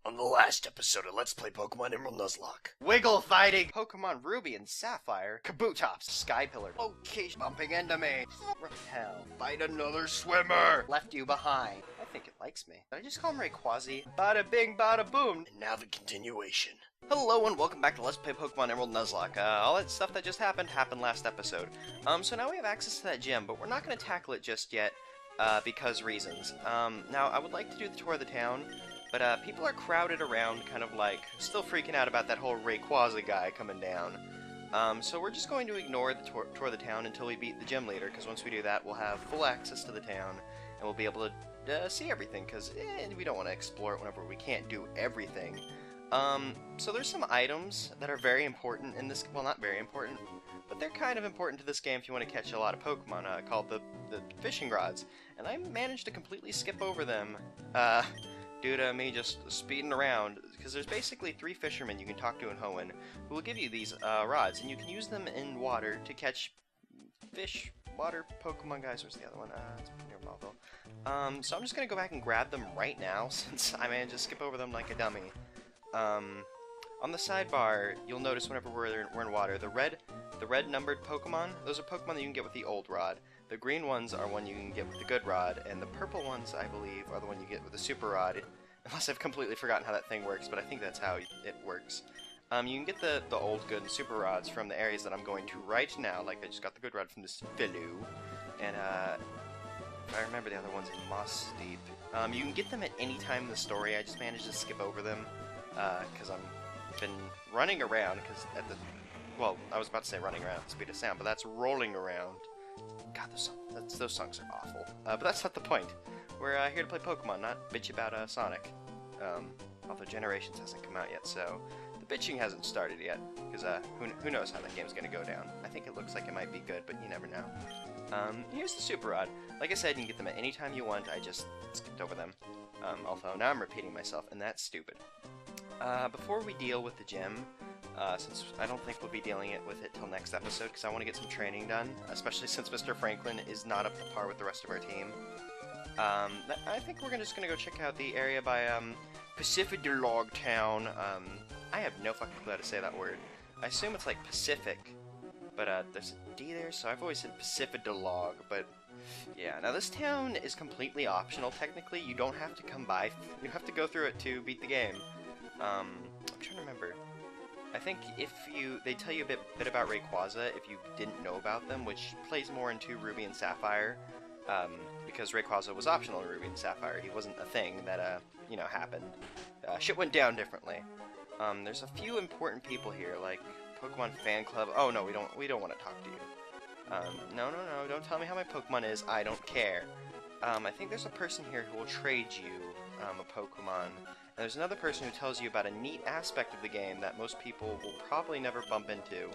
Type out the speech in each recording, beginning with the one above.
On the last episode of Let's Play Pokemon Emerald Nuzlocke. Wiggle fighting! Pokemon Ruby and Sapphire. Kabutops. Skypillar. Okay, bumping into me. Repel. Fight another swimmer. Left you behind. I think it likes me. Did I just call him Rayquaza? Bada bing, bada boom. And now the continuation. Hello and welcome back to Let's Play Pokemon Emerald Nuzlocke. All that stuff that just happened last episode. So now we have access to that gym, but we're not going to tackle it just yet, because reasons. Now, I would like to do the tour of the town, but people are crowded around, kind of like, still freaking out about that whole Rayquaza guy coming down. So we're just going to ignore the tour of the town until we beat the gym leader, because once we do that, we'll have full access to the town, and we'll be able to see everything, because we don't want to explore it whenever we can't do everything. So there's some items that are very important in this, well, not very important, but they're kind of important to this game if you want to catch a lot of Pokemon, called the fishing rods, and I managed to completely skip over them, due to me just speeding around, because there's basically 3 fishermen you can talk to in Hoenn who will give you these rods, and you can use them in water to catch fish, water Pokemon guys. Where's the other one? It's near Belleville. So I'm just going to go back and grab them right now, since I managed to skip over them like a dummy. On the sidebar, you'll notice whenever we're in water, the red numbered Pokemon, those are Pokemon that you can get with the old rod. The green ones are one you can get with the good rod, and the purple ones, I believe, are the one you get with the super rod. Unless I've completely forgotten how that thing works, but I think that's how it works. You can get the old good and super rods from the areas that I'm going to right now, like I just got the good rod from this fellow, and if I remember the other ones in Moss Deep. You can get them at any time in the story. I just managed to skip over them, because I've been running around, because well, I was about to say running around at the speed of sound, but that's rolling around. God, those songs are awful. But that's not the point. We're here to play Pokemon, not bitch about Sonic. Although Generations hasn't come out yet, so the bitching hasn't started yet, because who knows how that game's gonna go down. I think it looks like it might be good, but you never know. Here's the Super Rod. Like I said, you can get them at any time you want. I just skipped over them. Although now I'm repeating myself, and that's stupid. Before we deal with the gym, since I don't think we'll be dealing with it till next episode, because I want to get some training done, especially since Mr. Franklin is not up to par with the rest of our team. I think we're just going to go check out the area by Pacifidlog town. I have no fucking clue how to say that word. I assume it's like Pacific, but there's a D there, so I've always said Pacifidlog, but yeah. Now this town is completely optional, technically. You don't have to come by. You have to go through it to beat the game. I'm trying to remember. I think they tell you a bit about Rayquaza if you didn't know about them, which plays more into Ruby and Sapphire, because Rayquaza was optional in Ruby and Sapphire. He wasn't a thing that, you know, happened. Shit went down differently. There's a few important people here, like Pokemon Fan Club. Oh no, we don't want to talk to you. No, don't tell me how my Pokemon is. I don't care. I think there's a person here who will trade you a Pokemon. And there's another person who tells you about a neat aspect of the game that most people will probably never bump into.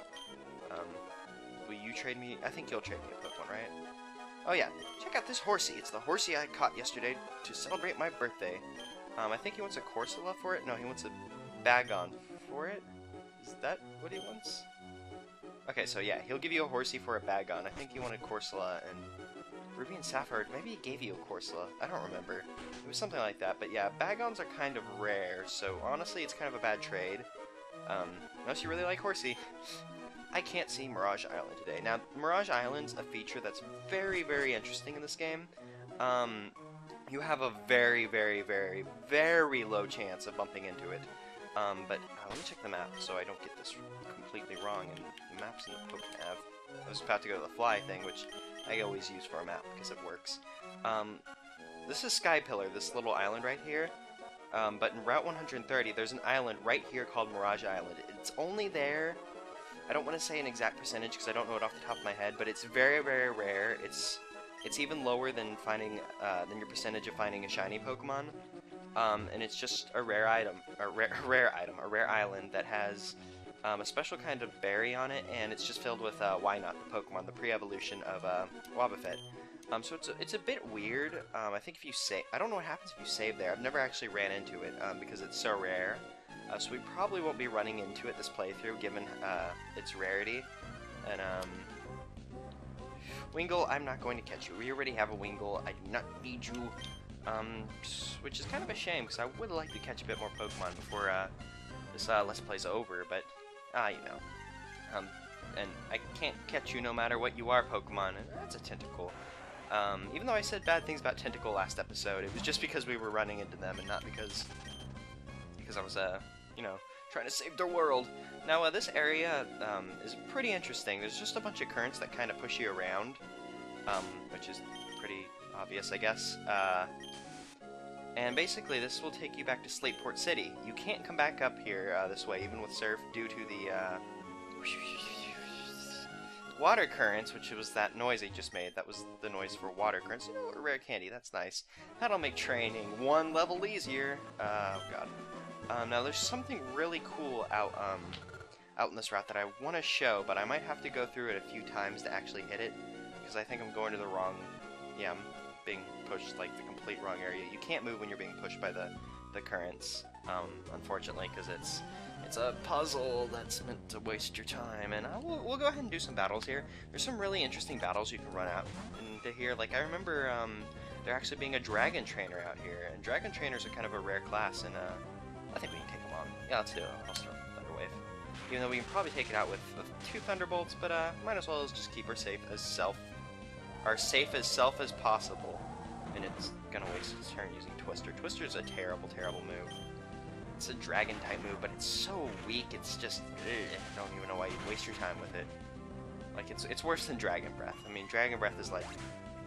Will you trade me? I think you'll trade me a Pokemon, right? Oh yeah, check out this horsey. It's the horsey I caught yesterday to celebrate my birthday. I think he wants a Corsola for it. No, he wants a Bagon for it. Is that what he wants? Okay, so yeah, he'll give you a horsey for a Bagon. I think he wanted Corsola and Ruby and Sapphire, maybe he gave you a Corsola. I don't remember. It was something like that. But yeah, Bagons are kind of rare, so honestly it's kind of a bad trade. Unless you really like Horsey. I can't see Mirage Island today. Now, Mirage Island's a feature that's very, very interesting in this game. You have a very, very, very, very low chance of bumping into it. But let me check the map so I don't get this completely wrong. And the map's in the Pokenav. I was about to go to the fly thing, which I always use for a map because it works. This is Skypillar, this little island right here. But in Route 130, there's an island right here called Mirage Island. It's only there. I don't want to say an exact percentage because I don't know it off the top of my head, but it's very, very rare. It's even lower than than your percentage of finding a shiny Pokemon. And it's just a rare item, a rare island that has a special kind of berry on it, and it's just filled with Wynot, the Pokemon, the pre-evolution of Wobbuffet. So it's a bit weird. I think if you save, I don't know what happens if you save there. I've never actually ran into it because it's so rare. So we probably won't be running into it this playthrough, given its rarity. And Wingull, I'm not going to catch you. We already have a Wingull. I do not need you. which is kind of a shame, because I would like to catch a bit more Pokemon before this Let's Play's over, but, you know. And I can't catch you no matter what you are, Pokemon, and that's a Tentacool. Even though I said bad things about Tentacool last episode, it was just because we were running into them, and not because I was, you know, trying to save the world. Now, this area is pretty interesting. There's just a bunch of currents that kind of push you around, which is pretty obvious, I guess. And basically, this will take you back to Slateport City. You can't come back up here this way, even with Surf, due to the water currents, which was that noise I just made. That was the noise for water currents. You know, a rare candy, that's nice. That'll make training one level easier. Oh god. Now there's something really cool out in this route that I want to show, but I might have to go through it a few times to actually hit it, because I think I'm going to the wrong, yeah, I'm being pushed like the complete wrong area. You can't move when you're being pushed by the currents, unfortunately, because it's a puzzle that's meant to waste your time, and we'll go ahead and do some battles here. There's some really interesting battles you can run out into here. Like, I remember there actually being a dragon trainer out here, and dragon trainers are kind of a rare class, and I think we can take them on. Yeah, let's do it. I'll start with Thunder Wave. Even though we can probably take it out with 2 Thunderbolts, but might as well just keep her safe as self as possible. And it's gonna waste its turn using Twister. Twister's a terrible, terrible move. It's a dragon type move, but it's so weak. It's just, I don't even know why you'd waste your time with it. Like, it's worse than Dragon Breath. I mean, Dragon Breath is like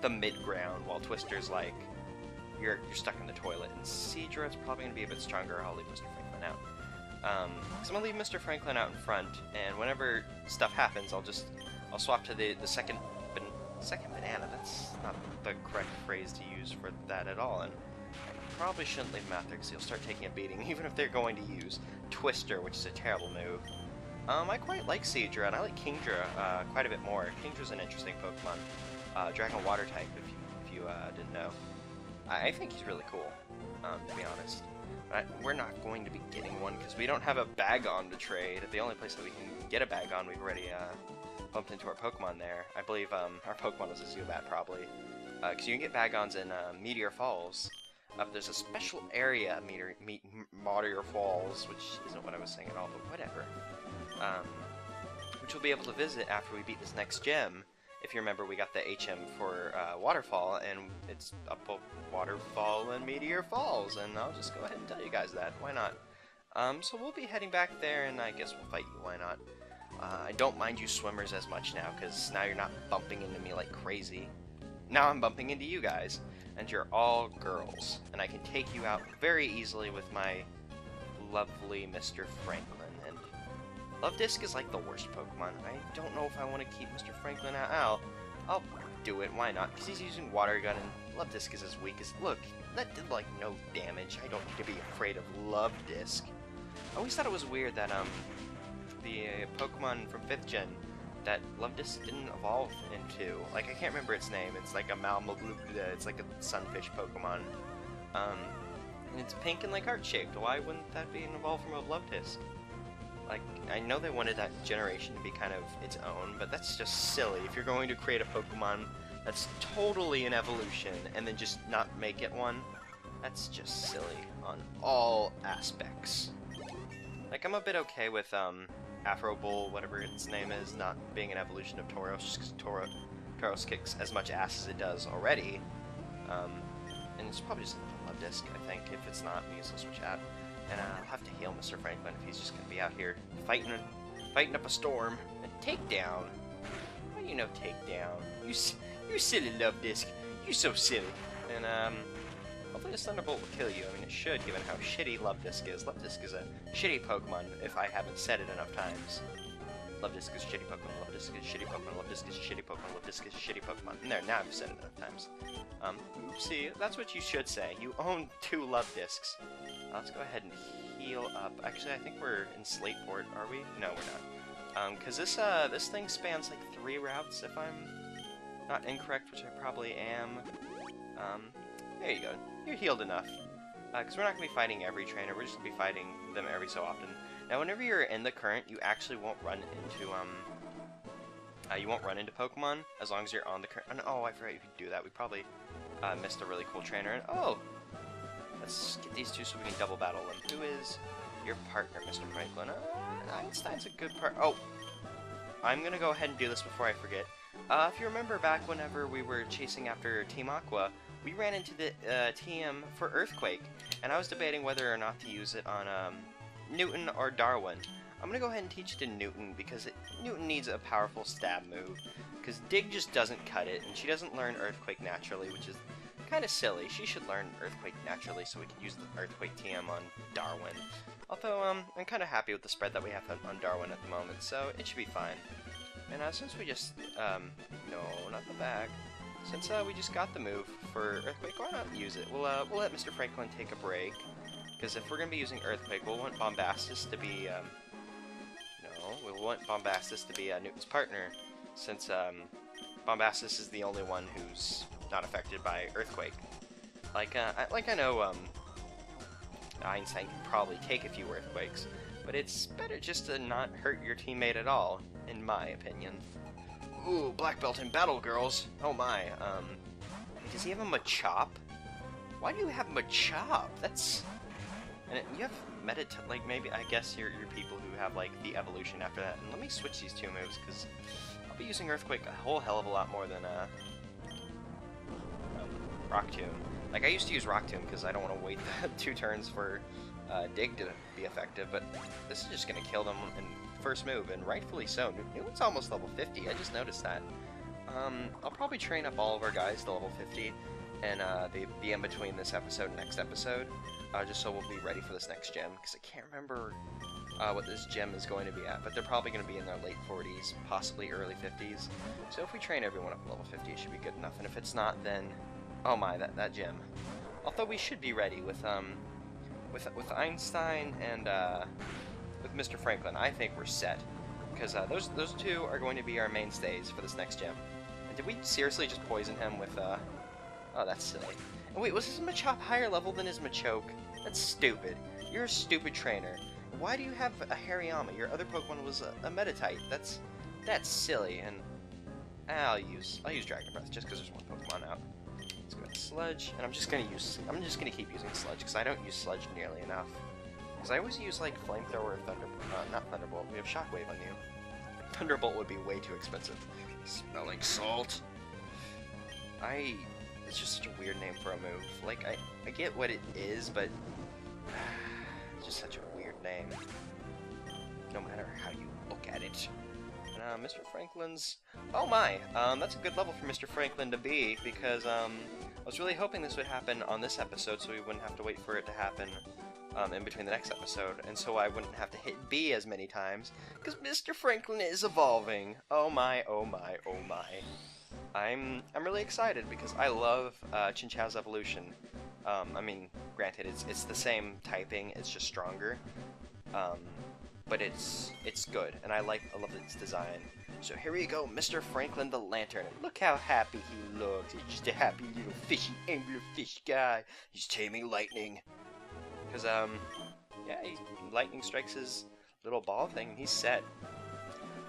the mid-ground, while Twister's like you're stuck in the toilet. And Seadra is probably gonna be a bit stronger. I'll leave Mr. Franklin out. So I'm gonna leave Mr. Franklin out in front, and whenever stuff happens, I'll swap to the second banana. That's not the correct phrase to use for that at all. And probably shouldn't leave him out there because he'll start taking a beating, even if they're going to use Twister, which is a terrible move. I quite like Seadra, and I like Kingdra quite a bit more. Kingdra's an interesting Pokemon. Dragon Water type, if you didn't know. I think he's really cool, to be honest. But we're not going to be getting one because we don't have a Bagon to trade. The only place that we can get a Bagon, we've already bumped into our Pokemon there. I believe our Pokemon was a Zubat, probably. Because you can get Bagons in Meteor Falls. There's a special area, Meteor Falls, which isn't what I was saying at all, but whatever. Which we'll be able to visit after we beat this next gym. If you remember, we got the HM for Waterfall, and it's up a Waterfall and Meteor Falls, and I'll just go ahead and tell you guys that. Why not? So we'll be heading back there, and I guess we'll fight you. Why not? I don't mind you swimmers as much now, because now you're not bumping into me like crazy. Now I'm bumping into you guys, and you're all girls, and I can take you out very easily with my lovely Mr. Franklin. And Luvdisc is like the worst Pokemon. I don't know if I want to keep Mr. Franklin out. I'll do it, why not? Because he's using Water Gun, and Luvdisc is as weak as... Look, that did like no damage. I don't need to be afraid of Luvdisc. I always thought it was weird that the Pokemon from 5th Gen that Luvdisc didn't evolve into. Like, I can't remember its name. It's like a Malmabluda. It's like a sunfish Pokemon. And it's pink and like heart-shaped. Why wouldn't that be an evolve from a Luvdisc? Like, I know they wanted that generation to be kind of its own, but that's just silly. If you're going to create a Pokemon that's totally an evolution and then just not make it one, that's just silly on all aspects. Like, I'm a bit okay with, Afro Bull, whatever its name is, not being an evolution of Tauros, because Tauros kicks as much ass as it does already. And it's probably just a Luvdisc, I think. If it's not, we can still switch out. And I'll have to heal Mr. Franklin if he's just gonna be out here fighting up a storm. And takedown? How do you know takedown? You silly Luvdisc. You so silly. And hopefully this Thunderbolt will kill you. I mean, it should, given how shitty Luvdisc is. Luvdisc is a shitty Pokemon, if I haven't said it enough times. Luvdisc is a shitty Pokemon, Luvdisc is a shitty Pokemon, Luvdisc is a shitty Pokemon, Luvdisc is a shitty Pokemon. And there, now I've said it enough times. Oopsie, that's what you should say. You own 2 Luvdiscs. Let's go ahead and heal up. Actually, I think we're in Slateport, are we? No, we're not. Because this thing spans like 3 routes, if I'm not incorrect, which I probably am. There you go. You're healed enough. Because we're not going to be fighting every trainer, we're just going to be fighting them every so often. Now, whenever you're in the current, you actually won't run into, Pokemon, as long as you're on the current. Oh, I forgot you could do that. We probably missed a really cool trainer. And oh, let's get these two so we can double battle them. Who is your partner, Mr. Franklin? Einstein's a good part. Oh, I'm gonna go ahead and do this before I forget. If you remember back whenever we were chasing after Team Aqua, we ran into the TM for Earthquake, and I was debating whether or not to use it on Newton or Darwin. I'm gonna go ahead and teach it to Newton because Newton needs a powerful stab move, because Dig just doesn't cut it, and she doesn't learn Earthquake naturally, which is kind of silly. She should learn Earthquake naturally so we can use the Earthquake TM on Darwin. Although, I'm kind of happy with the spread that we have on Darwin at the moment, so it should be fine. And since we just, no, not the back. Since we just got the move for Earthquake, why not use it? We'll let Mr. Franklin take a break, because if we're going to be using Earthquake, we'll want Bombastus to be, we'll want Bombastus to be Newton's partner, since Bombastus is the only one who's not affected by Earthquake. I know Einstein can probably take a few Earthquakes, but it's better just to not hurt your teammate at all, in my opinion. Ooh, black belt in battle, girls. Oh my. Does he have a Machop? Why do you have Machop? That's... And you have like, maybe, I guess you're people who have, like, the evolution after that. And let me switch these two moves, because I'll be using Earthquake a whole hell of a lot more than, Rock Tomb. Like, I used to use Rock Tomb because I don't want to wait 2 turns for Dig to be effective, but this is just going to kill them in first move, and rightfully so. Newton's almost level 50, I just noticed that. I'll probably train up all of our guys to level 50, and be in between this episode and next episode, just so we'll be ready for this next gem, because I can't remember what this gem is going to be at, but they're probably going to be in their late 40s, possibly early 50s. So if we train everyone up to level 50, it should be good enough, and if it's not, then, oh my, that gem. Although we should be ready with Einstein and with Mr. Franklin. I think we're set, because those two are going to be our mainstays for this next gem. And did we seriously just poison him with oh, that's silly. And wait, was his Machop higher level than his Machoke? That's stupid. You're a stupid trainer. Why do you have a Hariyama? Your other Pokemon was a Meditite. That's silly. And I'll use Dragon Breath just because there's one Pokemon out. Let's go with Sludge, and I'm just gonna keep using Sludge because I don't use Sludge nearly enough. Because I always use like Flamethrower or Thunderbolt. Not Thunderbolt. We have Shockwave on you. Thunderbolt would be way too expensive. Smelling salt. It's just such a weird name for a move. Like, I get what it is, but it's just such a weird name. No matter how you look at it. And, Mr. Franklin's... Oh my! That's a good level for Mr. Franklin to be, because, I was really hoping this would happen on this episode, so we wouldn't have to wait for it to happen, in between the next episode, and so I wouldn't have to hit B as many times, because Mr. Franklin is evolving! Oh my, oh my, oh my. I'm really excited because I love Chinchou's evolution. I mean, granted, it's the same typing, it's just stronger. But it's good, and I love its design. So here we go, Mr. Franklin the Lantern. Look how happy he looks. He's just a happy little fishy anglerfish guy. He's taming lightning. Because yeah, lightning strikes his little ball thing, and he's set.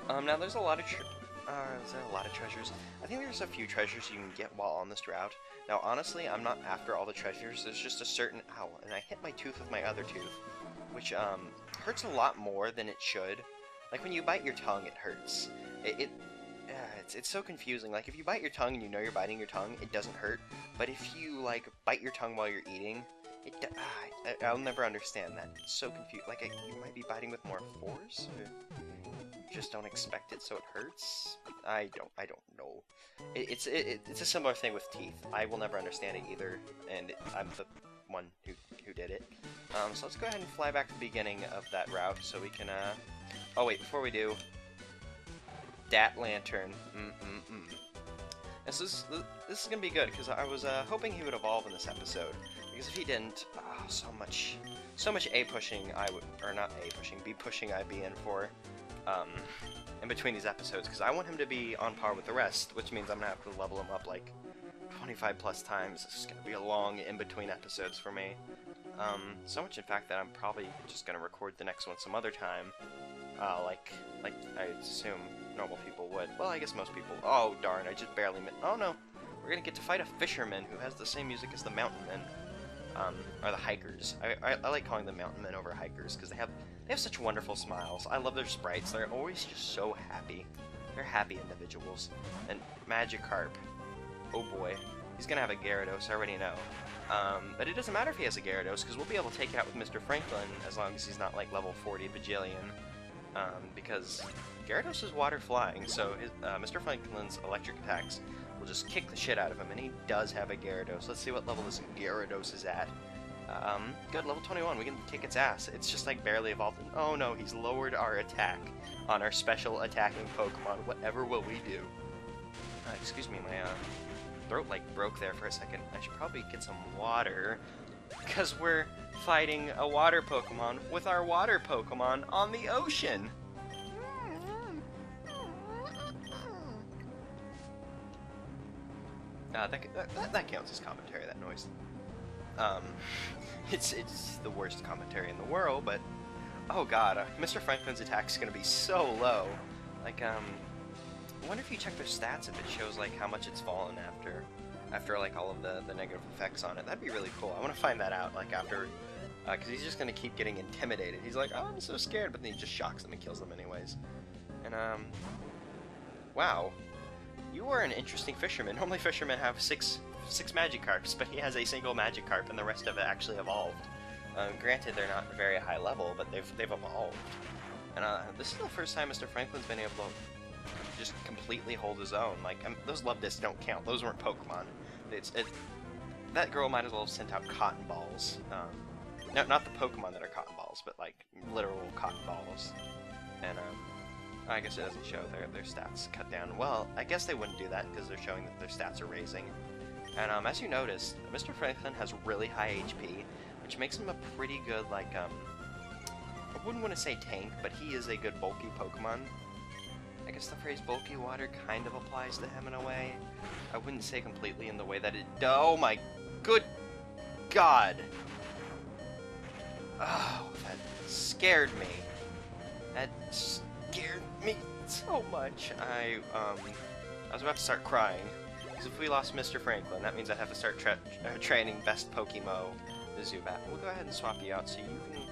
Now there's a lot of is there a lot of treasures? I think there's a few treasures you can get while on this route. Now, honestly, I'm not after all the treasures. There's just a certain... Ow, and I hit my tooth with my other tooth, which, hurts a lot more than it should. Like, when you bite your tongue, it hurts. It's so confusing. Like, if you bite your tongue and you know you're biting your tongue, it doesn't hurt. But if you, like, bite your tongue while you're eating, I'll never understand that. It's so confusing. Like, you might be biting with more force? Or just don't expect it, so it hurts. I don't know. It's a similar thing with teeth. I will never understand it either, and I'm the one who did it. So let's go ahead and fly back to the beginning of that route, so we can oh wait, before we do, Dat Lantern. This is gonna be good because I was hoping he would evolve in this episode, because if he didn't, oh, so much A pushing B pushing I'd be in for. In between these episodes, because I want him to be on par with the rest, which means I'm gonna have to level him up like 25 plus times. This is gonna be a long in-between episodes for me. So much in fact that I'm probably just gonna record the next one some other time, like I assume normal people would. Well, I guess most people. Oh darn! I just barely missed. Oh no, we're gonna get to fight a fisherman who has the same music as the mountain men, or the hikers. I like calling them mountain men over hikers because they have such wonderful smiles. I love their sprites. They're always just so happy. They're happy individuals. And Magikarp, oh boy, he's gonna have a Gyarados. I already know. But it doesn't matter if he has a Gyarados because we'll be able to take it out with Mr. Franklin as long as he's not like level 40 bajillion. Because Gyarados is water flying, so his, Mr. Franklin's electric attacks will just kick the shit out of him, and he does have a Gyarados. Let's see what level this Gyarados is at. Good, level 21, we can kick its ass. It's just like barely evolved. Oh no, he's lowered our attack on our special attacking Pokemon. Whatever will we do? Excuse me, my throat like broke there for a second. I should probably get some water, because we're fighting a water Pokemon with our water Pokemon on the ocean. That counts as commentary, that noise. It's the worst commentary in the world, but oh god, Mr. Franklin's attack is gonna be so low. Like, I wonder if you check their stats if it shows like how much it's fallen after like all of the negative effects on it. That'd be really cool. I want to find that out like after, because he's just gonna keep getting intimidated. He's like, oh, I'm so scared, but then he just shocks them and kills them anyways. And wow. You are an interesting fisherman. Normally fishermen have six Magikarps, but he has a single Magikarp, and the rest of it actually evolved. Granted, they're not very high level, but they've evolved. And this is the first time Mr. Franklin's been able to just completely hold his own. Like, those love discs don't count. Those weren't Pokemon. That girl might as well have sent out cotton balls. Not the Pokemon that are cotton balls, but like literal cotton balls. And I guess it doesn't show their stats cut down. Well, I guess they wouldn't do that because they're showing that their stats are raising. And as you noticed, Mr. Franklin has really high HP, which makes him a pretty good, like, I wouldn't want to say tank, but he is a good bulky Pokemon. I guess the phrase bulky water kind of applies to him in a way. I wouldn't say completely in the way that it does. Oh my good god! Oh, that scared me. That scared me so much. I was about to start crying. Because if we lost Mr. Franklin, that means I'd have to start training best Pokemo, the Zubat. We'll go ahead and swap you out so you can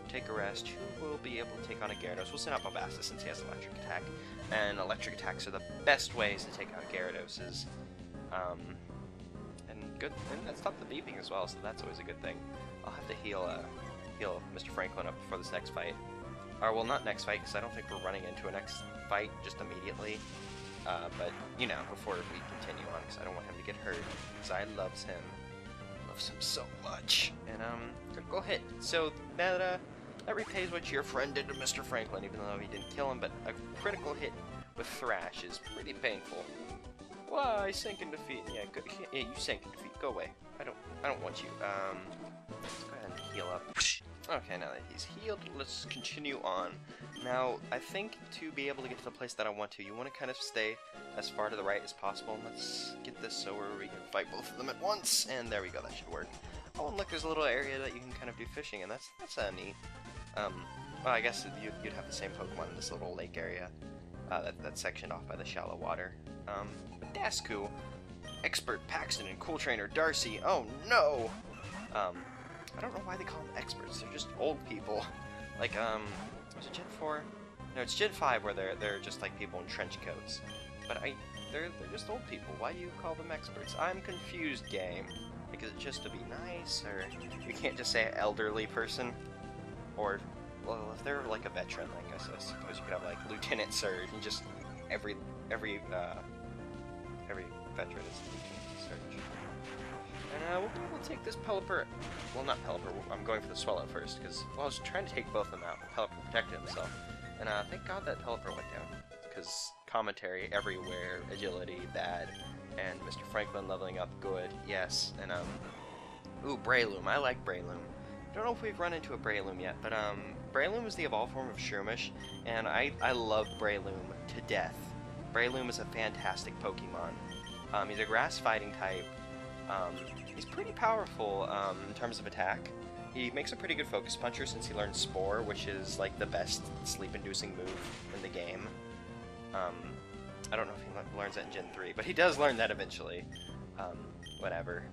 take a rest. Who will be able to take on a Gyarados? We'll send out Bulbapedia since he has electric attack. And electric attacks are the best ways to take out Gyaradoses. And good, and that stopped the beeping as well, so that's always a good thing. I'll have to heal Mr. Franklin up before this next fight. Or, well, not next fight, because I don't think we're running into a next fight just immediately. But, you know, before we continue on, because I don't want him to get hurt, because I loves him. Loves him so much. And, critical hit. So, that repays what your friend did to Mr. Franklin, even though he didn't kill him, but a critical hit with Thrash is pretty painful. Well, I sank in defeat. Yeah, good. Yeah, you sank in defeat. Go away. I don't want you. Let's go ahead and heal up. Okay, now that he's healed, let's continue on. Now, I think to be able to get to the place that I want to, you want to kind of stay as far to the right as possible. Let's get this so where we can fight both of them at once, and there we go, that should work. Oh, and look, there's a little area that you can kind of do fishing, and that's neat. Well, I guess you'd have the same Pokemon in this little lake area, that's sectioned off by the shallow water. But Dasku, Expert Paxton, and Cool Trainer Darcy, oh no! I don't know why they call them experts. They're just old people. Like, was it Gen 4? No, it's Gen 5 where they're just like people in trench coats. But they're just old people. Why do you call them experts? I'm confused, game. Like, is it just to be nice, or you can't just say elderly person? Or, well, if they're like a veteran, like I suppose you could have like Lieutenant Surge, and just every veteran is Lieutenant Surge. And we'll take this Pelipper. Well, not Pelipper. I'm going for the Swallow first, because I was trying to take both of them out. Pelipper protected himself. And thank God that Pelipper went down, because commentary everywhere, agility, bad, and Mr. Franklin leveling up, good, yes. And, ooh, Breloom. I like Breloom. Don't know if we've run into a Breloom yet, but, Breloom is the evolved form of Shroomish, and I love Breloom to death. Breloom is a fantastic Pokemon. He's a grass fighting type. He's pretty powerful in terms of attack. He makes a pretty good Focus Puncher since he learned Spore, which is like the best sleep-inducing move in the game. I don't know if he learns that in Gen 3, but he does learn that eventually. Whatever.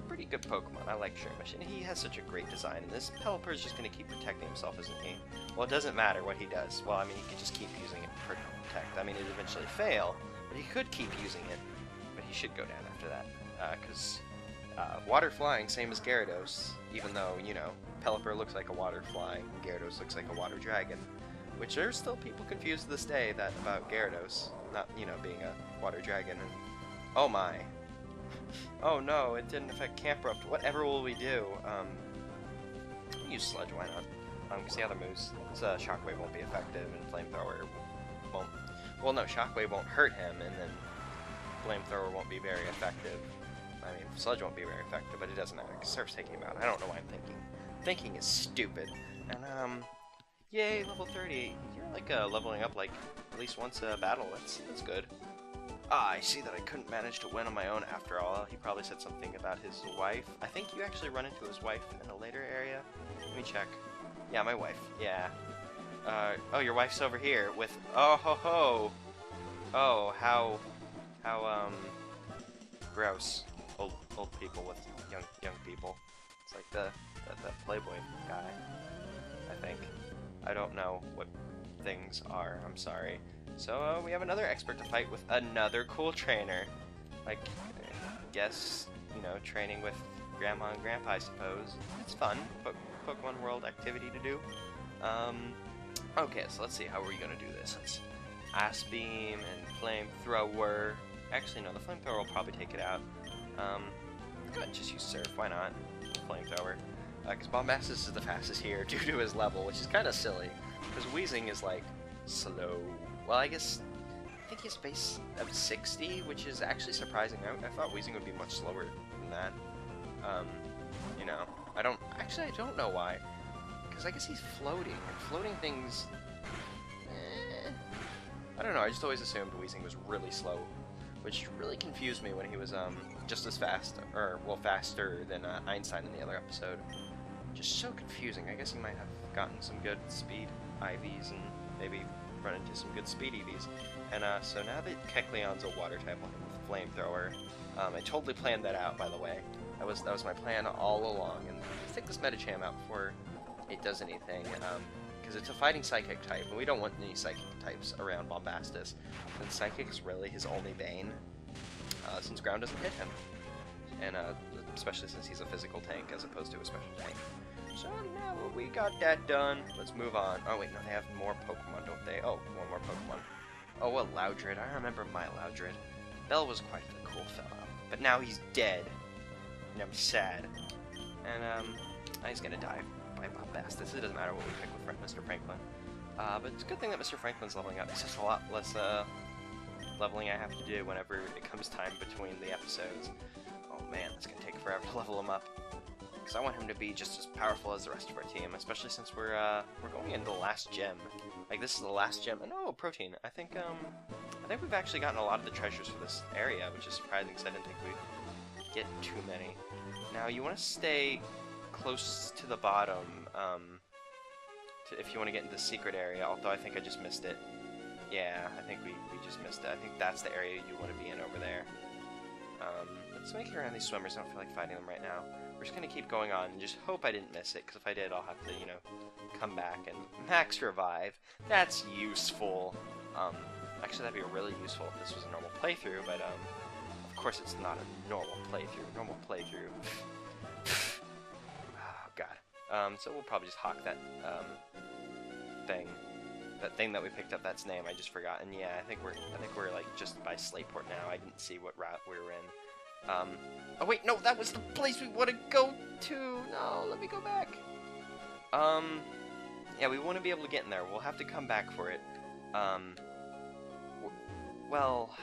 Pretty good Pokemon. I like Shermish, and he has such a great design. And this Pelipper is just going to keep protecting himself, isn't he? Well, it doesn't matter what he does. Well, I mean, he could just keep using it to protect. I mean, it'd eventually fail, but he could keep using it. But he should go down after that, because water flying, same as Gyarados, even though, you know, Pelipper looks like a water flying, and Gyarados looks like a water dragon, which there's still people confused to this day about Gyarados not, you know, being a water dragon. And oh my. Oh no, it didn't affect Camprupt. Whatever will we do? Use Sludge, why not? Because the other moves, Shockwave won't be effective, and Flamethrower won't... Well, no, Shockwave won't hurt him, and then Flamethrower won't be very effective. I mean, Sludge won't be very effective, but it doesn't matter, because Surf's taking him out. I don't know why I'm thinking. Thinking is stupid. And, yay, level 30. You're, like, leveling up, like, at least once a battle. That's good. Ah, I see that I couldn't manage to win on my own after all. He probably said something about his wife. I think you actually run into his wife in a later area. Let me check. Yeah, my wife. Yeah. Oh, your wife's over here with... Oh, ho, ho! Oh, how, gross. Old people with young people. It's like the Playboy guy, I think. I don't know what things are, I'm sorry. So, we have another expert to fight with another cool trainer. Like, guess, you know, training with Grandma and Grandpa, I suppose. It's fun. Pokemon World activity to do. Okay, so let's see, how are we gonna do this? It's Ice Beam and Flamethrower. Actually, no, the Flamethrower will probably take it out. Go ahead and just use Surf, why not? Flamethrower. Because Bombastus is the fastest here due to his level, which is kind of silly. Because Weezing is, like, slow. Well, I think he's base of 60, which is actually surprising. I thought Weezing would be much slower than that. You know, I don't know why. Because I guess he's floating, and floating things... I don't know, I just always assumed Weezing was really slow, which really confused me when he was, just as fast, or, well, faster than Einstein in the other episode. Just so confusing. I guess he might have gotten some good speed IVs and maybe run into some good speed EVs. And so now that Kecleon's a water type with Flamethrower, I totally planned that out, by the way. That was my plan all along. And let's take this Medicham out before it does anything, because it's a fighting Psychic type, and we don't want any Psychic types around Bombastus. And Psychic is really his only bane, since ground doesn't hit him. And especially since he's a physical tank as opposed to a special tank. So now we got that done. Let's move on. Oh wait, no, they have more Pokemon, don't they? Oh, one more Pokemon. Oh, a Loudred. I remember my Loudred. Bell was quite the cool fella, but now he's dead, and I'm sad. And he's gonna die by Bombastus. It doesn't matter what we pick with Mr. Franklin. But it's a good thing that Mr. Franklin's leveling up. It's just a lot less leveling I have to do whenever it comes time between the episodes. Oh man, it's gonna take forever to level him up. Because I want him to be just as powerful as the rest of our team, especially since we're going into the last gem. Like, this is the last gem. And oh, protein. I think we've actually gotten a lot of the treasures for this area, which is surprising because I didn't think we'd get too many. Now, you want to stay close to the bottom, if you want to get into the secret area, although I think I just missed it. Yeah, I think we just missed it. I think that's the area you want to be in over there. Let's make it around these swimmers. I don't feel like fighting them right now. We're just going to keep going on and just hope I didn't miss it, because if I did, I'll have to, you know, come back and max revive. That's useful. Actually, that'd be really useful if this was a normal playthrough, but, of course it's not a normal playthrough. Oh, God. So we'll probably just hawk that, thing. That thing that we picked up, that's name, I just forgot. And yeah, I think we're like just by Slateport now. I didn't see what route we were in. Oh wait, no, that was the place we want to go to! No, let me go back! Yeah, we want to be able to get in there. We'll have to come back for it. Well,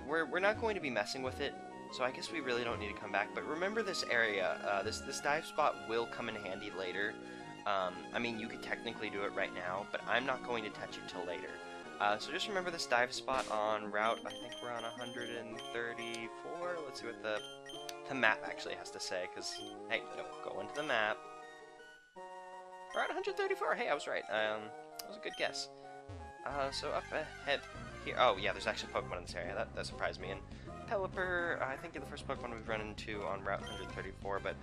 we're not going to be messing with it, so I guess we really don't need to come back. But remember this area, this dive spot will come in handy later. I mean, you could technically do it right now, but I'm not going to touch it till later. So just remember this dive spot on route, I think we're on 134, let's see what the map actually has to say, because, hey, no, go into the map. We're at 134, hey, I was right, that was a good guess. So up ahead here, oh yeah, there's actually Pokemon in this area, that surprised me, and Pelipper, I think you're the first Pokemon we've run into on Route 134, but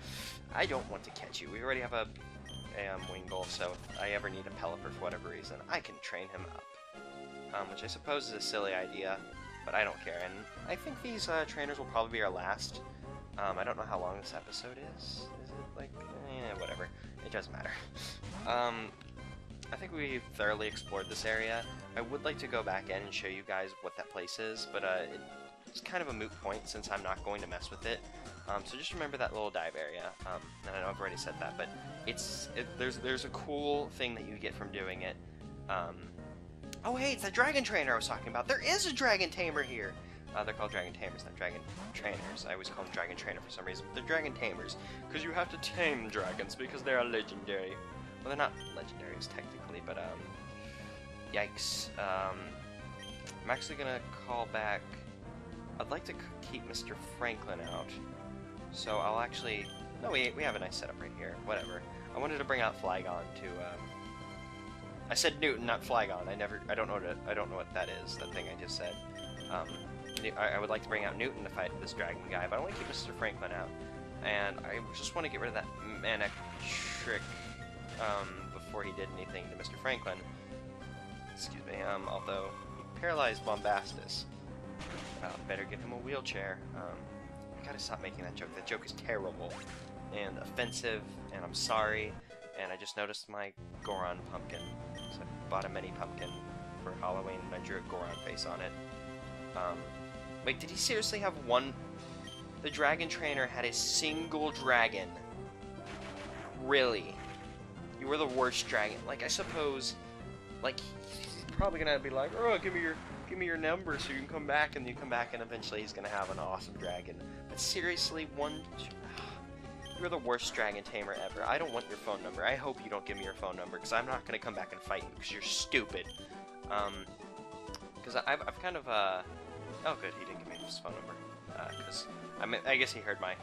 I don't want to catch you. We already have a Wingull, so if I ever need a Pelipper for whatever reason, I can train him up. Which I suppose is a silly idea, but I don't care. And I think these trainers will probably be our last. I don't know how long this episode is. Is it like, whatever. It doesn't matter. I think we've thoroughly explored this area. I would like to go back in and show you guys what that place is, but it's kind of a moot point since I'm not going to mess with it. So just remember that little dive area. And I know I've already said that, but there's a cool thing that you get from doing it. Oh hey, it's that dragon trainer I was talking about. There is a dragon tamer here. They're called dragon tamers, not dragon trainers. I always call them dragon trainer for some reason. But they're dragon tamers because you have to tame dragons because they are legendary. Well, they're not legendaries technically, but yikes. I'm actually gonna call back. I'd like to keep Mr. Franklin out, so I'll actually. No, we have a nice setup right here. Whatever. I wanted to bring out Flygon to. I said Newton, not Flygon. I don't know what that is. That thing I just said. I would like to bring out Newton to fight this dragon guy, but I want to keep Mr. Franklin out, and I just want to get rid of that manic trick before he did anything to Mr. Franklin. Excuse me. Although he paralyzed Bombastus. Better give him a wheelchair. I gotta stop making that joke. That joke is terrible and offensive, and I'm sorry. And I just noticed my Goron pumpkin. So I bought a mini pumpkin for Halloween, and I drew a Goron face on it. Wait, did he seriously have one? The dragon trainer had a single dragon. Really? You were the worst dragon. Like, I suppose, like, he's probably gonna be like, oh, give me your number so you can come back, and you come back, and eventually he's gonna have an awesome dragon. But seriously, you're the worst dragon tamer ever. I don't want your phone number. I hope you don't give me your phone number, because I'm not gonna come back and fight you, because you're stupid. Because I've kind of, oh good, he didn't give me his phone number. Because, I guess he heard my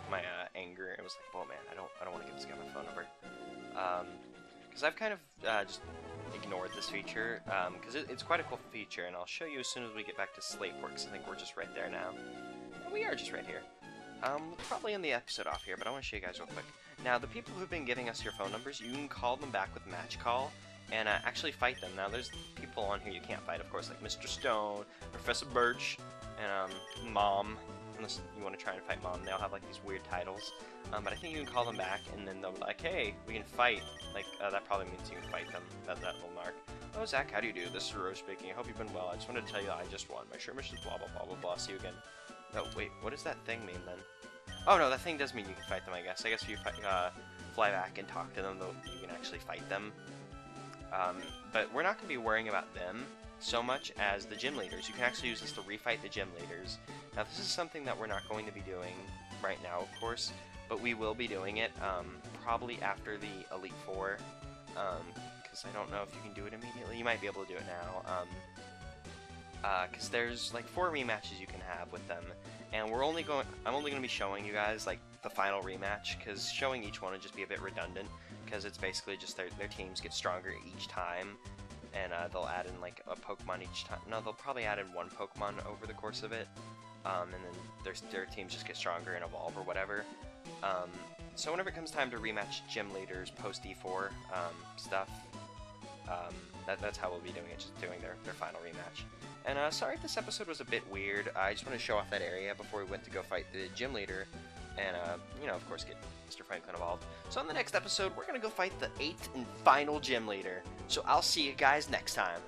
anger. It was like, oh man, I don't want to give this guy my phone number. Because I've kind of, just ignored this feature, because it's quite a cool feature, and I'll show you as soon as we get back to Slateport, because I think we're just right there now. And we are just right here. Probably end the episode off here, but I want to show you guys real quick. Now, the people who've been giving us your phone numbers, you can call them back with Match Call, and actually fight them. Now, there's people on here you can't fight, of course, like Mr. Stone, Professor Birch, and Mom. Unless you want to try and fight Mom, they all have like these weird titles. But I think you can call them back, and then they'll be like, hey, we can fight. Like, that probably means you can fight them, that little mark. Oh, Zach, how do you do? This is Rose speaking. I hope you've been well. I just wanted to tell you I just won. My skirmish is blah, blah, blah, blah, blah. See you again. No, wait, what does that thing mean, then? Oh, no, that thing does mean you can fight them, I guess. I guess if you fly back and talk to them, you can actually fight them. But we're not going to be worrying about them so much as the gym leaders. You can actually use this to refight the gym leaders. Now, this is something that we're not going to be doing right now, of course, but we will be doing it probably after the Elite Four, because I don't know if you can do it immediately. You might be able to do it now, because there's like 4 rematches you can have with them, and I'm only going to be showing you guys like the final rematch, because showing each one would just be a bit redundant, because it's basically just their teams get stronger each time. And they'll add in like a Pokemon each time. No, they'll probably add in 1 Pokemon over the course of it. And then their teams just get stronger and evolve or whatever. So whenever it comes time to rematch gym leaders post E4 stuff, that's how we'll be doing it, just doing their final rematch. And sorry if this episode was a bit weird. I just want to show off that area before we went to go fight the gym leader. And, you know, of course, get Mr. Franklin involved. So on the next episode, we're going to go fight the 8th and final gym leader. So I'll see you guys next time.